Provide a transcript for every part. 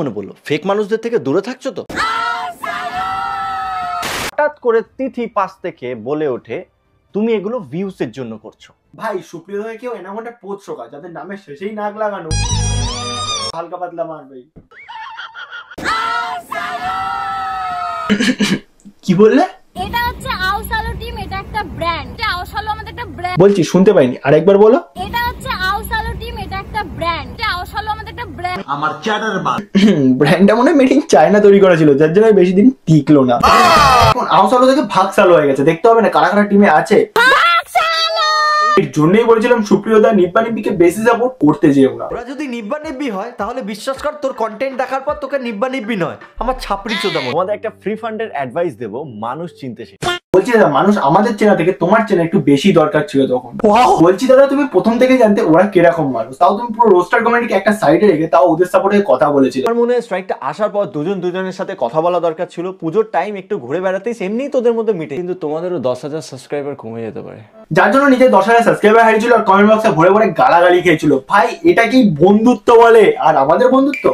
মনে পড়লো ফেক মানুষদের থেকে দূরে থাকছো তো। হঠাৎ করে তিথি পাশ থেকে বলে ওঠে তুমি এগুলো ভিউসের জন্য করছো। ভাই সুপ্রিয় ভাই কেউ এমন একটা পোস্ট শোকা যাদের নামে শেষেই নাক লাগানো, হালকা পাতলা মার ভাই। কি বললে? এটা হচ্ছে আউসালো টিম, এটা একটা ব্র্যান্ড। আউসালো আমাদের একটা ব্র্যান্ড। বলছি শুনতে পাইনি, আরেকবার বলো। এটা হচ্ছে আউসালো টিম, এটা একটা ব্র্যান্ড। আউসালো আমাদের একটা ব্র্যান্ড। আমার চ্যাটার বাদ। ব্র্যান্ডটা মনে মেড ইন চায়না তৈরি করা ছিল, যার জন্য বেশি দিন টিকলো না। এখন আউসালো থেকে ভাগসালো হয়ে গেছে। দেখতে হবে না কারা কারা টিমে আছে। এর জন্যই বলেছিলাম সুপ্রিয় দা নিব্বা নিব্বিকে বেশি সাপোর্ট করতে যেও না। ওরা যদি নিব্বা নিব্বি হয় তাহলে বিশ্বাস কর তোর কন্টেন্ট দেখার পর তোকে নিব্বা নিব্বি নয় আমার ছাপড়ি চোদা মনে। তোমাদের একটা ফ্রি ফান্ডের অ্যাডভাইস দেবো, মানুষ চিনতে শেখো। বলছি দাদা মানুষ আমাদের চেনা থেকে তোমার চেনা একটু বেশি দরকার ছিল তখন। বলছি দাদা তুমি প্রথম থেকে জানতে ওরা কিরকম মানুষ, তাও তুমি পুরো রোস্টার কমিউনিটিকে একটা সাইডে রেখে তাও ওদের সাপোর্টে কথা বলেছিলে। আমার মনে হয় স্ট্রাইকটা আসার পর দুজনের সাথে কথা বলা দরকার ছিল। পুজোর টাইম একটু ঘুরে বেড়াতেই এমনিই তোদের মধ্যে মিটে, কিন্তু তোমাদেরও 10,000 সাবস্ক্রাইবার কমে যেতে পারে। যার জন্য নিজের 10,000 সাবস্ক্রাইবার হারিয়েছিল আর কমেন্ট বক্সে ভরে ভরে গালাগালি খেয়েছিল। ভাই এটা কি বন্ধুত্ব বলে? আর আমাদের বন্ধুত্ব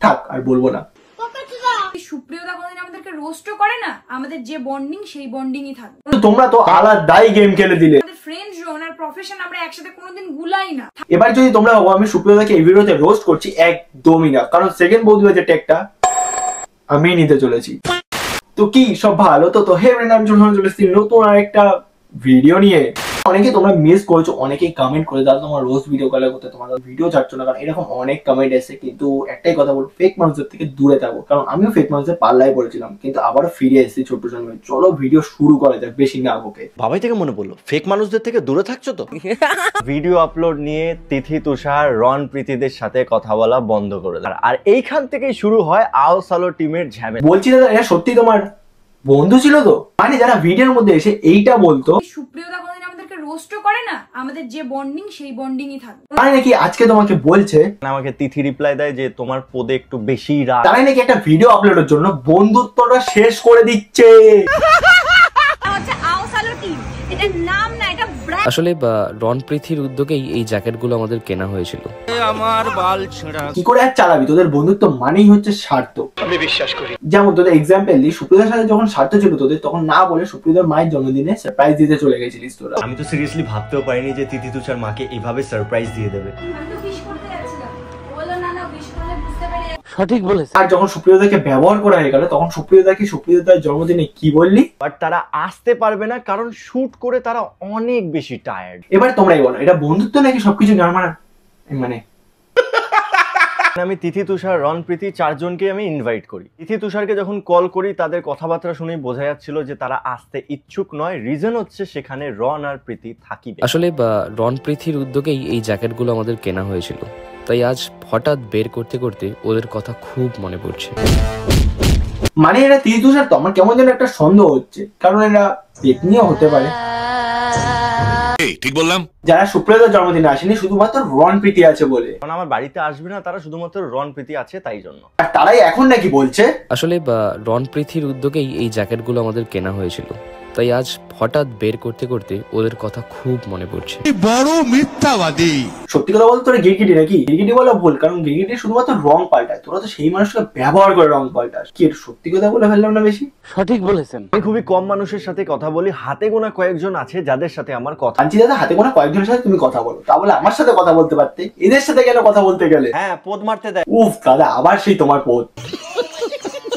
থাক আর বলবো না। সুপ্রিয়তা কোনদিন আমাদেরকে রোস্টও করে না, আমাদের যে বন্ডিং সেই বন্ডিংই থাকবে। তোমরা তো আলাদাই গেম খেলে দিলে। আমাদের ফ্রেন্ড জোন আর প্রফেশন আমরা একসাথে কোনোদিন গুলাই না। এবার যদি তোমরা ভাবো আমি সুপ্রিয়তাকে এই ভিডিওতে রোস্ট করছি, একদমই না। কারণ সেকেন্ড বৌদি যে টেকটা আমি নিতে চলেছি। তো কি সব ভালো তো হে ফ্রেন্ড, আমি চলে এসেছি নতুন আরেকটা ভিডিও নিয়ে। অনেকে তোমরা মিস করেছো, অনেকেই কমেন্ট করে দাদা তোমার রোজ ভিডিও কলে করতে তোমার ভিডিও ছাড়ছো না, কারণ এরকম অনেক কমেন্ট এসে। কিন্তু একটাই কথা বলবো, ফেক মানুষদের থেকে দূরে থাকো। কারণ আমিও ফেক মানুষদের পাল্লায় পড়েছিলাম, কিন্তু আবারও ফিরে এসেছি ছোট্ট জন্মে। চলো ভিডিও শুরু করা যাক, বেশি না বকে। বাবাই থেকে মনে পড়লো ফেক মানুষদের থেকে দূরে থাকছো তো। ভিডিও আপলোড নিয়ে তিথি তুষার রন প্রীতিদের সাথে কথা বলা বন্ধ করে দেয়, আর এইখান থেকেই শুরু হয় আউসালো টিমের ঝামেলা। বলছি দাদা এটা সত্যি তোমার বন্ধু ছিল তো? মানে যারা ভিডিওর মধ্যে এসে এইটা বলতো সুপ্রিয়তা কোনদিন আমাদেরকে রোস্টও করে না, আমাদের যে বন্ডিং সেই বন্ডিংই থাকবে। তাই নাকি আজকে তোমাকে বলছে, আমাকে তিথি রিপ্লাই দেয় যে তোমার পদে একটু বেশি রাগ। তাই নাকি একটা ভিডিও আপলোডের জন্য বন্ধুত্বটা শেষ করে দিচ্ছে। হচ্ছে আউসালো টিম, এটা নাম না, এটা ব্র্যান্ড। আসলে রন প্রীতির উদ্যোগেই এই জ্যাকেটগুলো আমাদের কেনা হয়েছিল। আমার বাল ছেঁড়া কি করে আর চালাবি? তোদের বন্ধুত্ব মানেই হচ্ছে স্বার্থ, আমি বিশ্বাস করি। যেমন তোদের এক্সাম্পল দিই, সুপ্রিয়ার সাথে যখন স্বার্থ ছিল তোদের, তখন না বলে সুপ্রিয়ার মায়ের জন্মদিনে সারপ্রাইজ দিতে চলে গেছিলিস তোরা। আমি তো সিরিয়াসলি ভাবতেও পারিনি যে তিথি তুষার মাকে এইভাবে সারপ্রাইজ দিয়ে দেবে। আমি তো উইশ করতে যাচ্ছিলাম, বললো না না উইশ করলে বুঝতে পেরে। সঠিক বলেছে। আর যখন সুপ্রিয়াকে ব্যবহার করা হয়ে গেল, তখন সুপ্রিয়ার জন্মদিনে কি বললি? বাট তারা আসতে পারবে না কারণ শুট করে তারা অনেক বেশি টায়ার্ড। এবার তোমরাই বলো, এটা বন্ধুত্ব নাকি সবকিছু গান মানে? আমি তিথি তুষার রন প্রীতি চারজনকে আমি ইনভাইট করি। তিথি তুষারকে যখন কল করি তাদের কথাবার্তা শুনে বোঝা যাচ্ছিল যে তারা আসতে ইচ্ছুক নয়। রিজন হচ্ছে সেখানে রন আর প্রীতি থাকিবে। আসলে রন প্রীতির উদ্যোগেই এই জ্যাকেটগুলো আমাদের কেনা হয়েছিল, তাই আজ হঠাৎ বের করতে করতে ওদের কথা খুব মনে পড়ছে। মানে এরা তিথি তুষার তো আমার কেমন যেন একটা সন্দেহ হচ্ছে, কারণ এরা পেতনিও হতে পারে। ঠিক বললাম। যারা সুপ্রিয়ার জন্মদিনে আসেনি শুধুমাত্র রন প্রীতি আছে বলে, কারণ আমার বাড়িতে আসবে না তারা, শুধুমাত্র রন প্রীতি আছে তাই জন্য। আর তারাই এখন নাকি বলছে। আসলে রন প্রীতির উদ্যোগেই এই জ্যাকেটগুলো আমাদের কেনা হয়েছিল, তাই আজ হঠাৎ বের করতে করতে ওদের কথা খুব মনে পড়ছে। বড় মিথ্যাবাদী। সত্যি কথা বলতে তোরা গিরগিটি নাকি? গিরগিটি বলা ভুল, কারণ গিরগিটি শুধুমাত্র রং পাল্টায়, তোরা তো সেই মানুষকে ব্যবহার করে রং পাল্টাস। কি সত্যি কথা বলে ফেললাম না বেশি? সঠিক বলেছেন। আমি খুবই কম মানুষের সাথে কথা বলি, হাতে গোনা কয়েকজন আছে যাদের সাথে আমার কথা। আনছি দাদা হাতে কোনো কয়েকজনের সাথে তুমি কথা বলো, তা বলে আমার সাথে কথা বলতে পারতে, এদের সাথে কেন কথা বলতে গেলে? হ্যাঁ পোদ মারতে দেয়। উফ দাদা আবার সেই তোমার পোদ।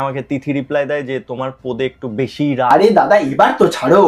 আমাকে তিথি রিপ্লাই দেয় যে তোমার পদে একটু বেশি রাগ। আরে দাদা এবার তো ছাড়ো।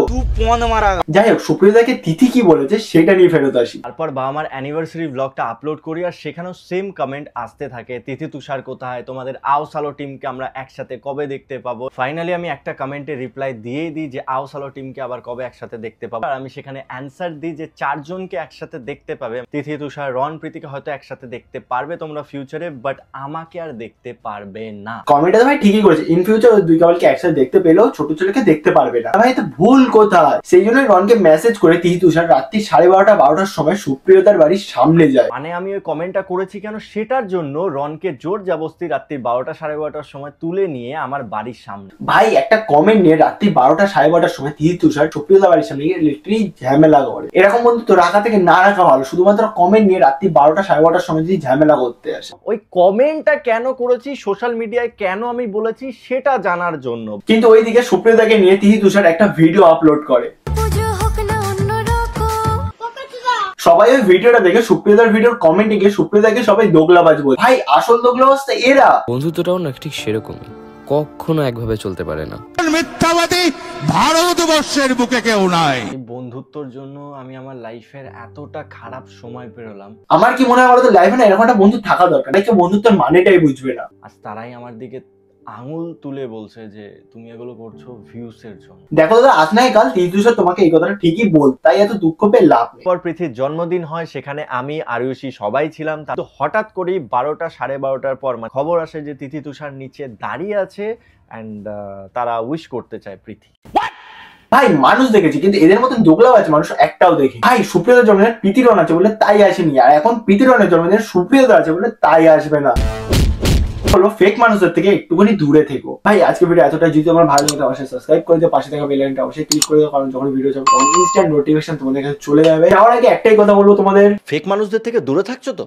যাই হোক সুপ্রিয়াকে তিথি কি বলেছে সেটা নিয়ে ফেরত আসি। তারপর আমার অ্যানিভার্সারি ব্লগটা আপলোড করি আর সেখানেও সেম কমেন্ট আসতে থাকে, তিথি তুষার কোথায়, তোমাদের আউসালো টিমকে আমরা একসাথে কবে দেখতে পাবো। ফাইনালি আমি একটা কমেন্টে রিপ্লাই দিয়েই দিই যে আউসালো টিমকে আবার কবে একসাথে দেখতে পাবো। আর আমি সেখানে অ্যান্সার দিই যে চারজনকে একসাথে দেখতে পাবে। তিথি তুষার রন প্রীতিকে হয়তো একসাথে দেখতে পারবে তোমরা ফিউচারে, বাট আমাকে আর দেখতে পারবে না। কমেন্টে ভাই ঠিকই ঠিকই করেছে, ইন ফিউচার ওই দুই কাপলকে একসাথে দেখতে পেলেও ছোট ছেলেকে দেখতে পারবে না। ভাই এটা ভুল কোথায়? সেই জন্যই রনকে মেসেজ করে তিথি তুষার রাত্রি 12:30-12টার সময় সুপ্রিয়তার বাড়ির সামনে যায়। মানে আমি ওই কমেন্টটা করেছি কেন, সেটার জন্য রনকে জোর জবরদস্তি রাত্রি 12টা-12:30টার সময় তুলে নিয়ে আমার বাড়ির সামনে। ভাই একটা কমেন্ট নিয়ে রাত্রি 12টা-12:30টার সময় তিথি তুষার সুপ্রিয়তার বাড়ির সামনে গিয়ে লিটারালি ঝামেলা করে। এরকম বন্ধু তো রাখা থেকে না রাখা ভালো, শুধুমাত্র কমেন্ট নিয়ে রাত্রি 12টা-12:30টার সময় যদি ঝামেলা করতে আসে। ওই কমেন্টটা কেন করেছি, সোশ্যাল মিডিয়ায় কেন আমি বলেছি সেটা জানার জন্য। কিন্তু ওইদিকে সুপ্রিয়তাকে নিয়ে তিথি তুষার একটা ভিডিও আপলোড করে। সবাই ওই ভিডিওটা দেখে সুপ্রিয়তার ভিডিওর কমেন্টে গিয়ে সুপ্রিয়তাকে সবাই দোগলাবাজ বলে। ভাই আসল দোগলাবাজ তো এরা। বন্ধুত্বটাও না ঠিক সেরকমই, কখনো একভাবে চলতে পারে না। মিথ্যাবাদী ভারতবর্ষের বুকে কেউ নাই। এই বন্ধুত্বর জন্য আমি আমার লাইফের এতটা খারাপ সময় পেরোলাম। আমার কি মনে হয় বলতো, লাইফে না এরকম একটা বন্ধু থাকা দরকার, নাকি বন্ধুত্বের মানেটাই বুঝবে না। আজ তারাই আমার দিকে আঙুল তুলে বলছে যে তুমি এগুলো করছো ভিউস এর জন্য। দেখো দাদা, আজ না কাল তিথি তুষার তোমাকে এই কথাটা ঠিকই বল, তাই এত দুঃখ পেয়ে লাভ নেই। পর পৃথির জন্মদিন হয়, সেখানে আমি আরুষি সবাই ছিলাম। তো হঠাৎ করেই 12টা-12:30টার পর খবর আসে যে তিথি তুষার নিচে দাঁড়িয়ে আছে অ্যান্ড তারা উইশ করতে চায় পৃথি। ভাই মানুষ দেখেছি, কিন্তু এদের মতন দোগলাবাজ মানুষ একটাও দেখি। ভাই সুপ্রিয়তার জন্মদিনে প্রীতিরন আছে বলে তাই আসেনি, আর এখন প্রীতিরনের জন্মদিনে সুপ্রিয়তা আছে বলে তাই আসবে না। হলো ফেক মানুষদের থেকে একটুখানি দূরে থেকো। ভাই আজকে ভিডিও এতটা, যদি তোমার ভালো লাগে অবশ্যই সাবস্ক্রাইব করে দিও, পাশে থাকা বেল আইকনটা অবশ্যই ক্লিক করে দাও, কারণ যখন ভিডিও যাবে তখন ইনস্ট্যান্ট নোটিফিকেশন তোমাদের কাছে চলে যাবে। যাওয়ার আগে একটাই কথা বলবো তোমাদের, ফেক মানুষদের থেকে দূরে থাকছো তো।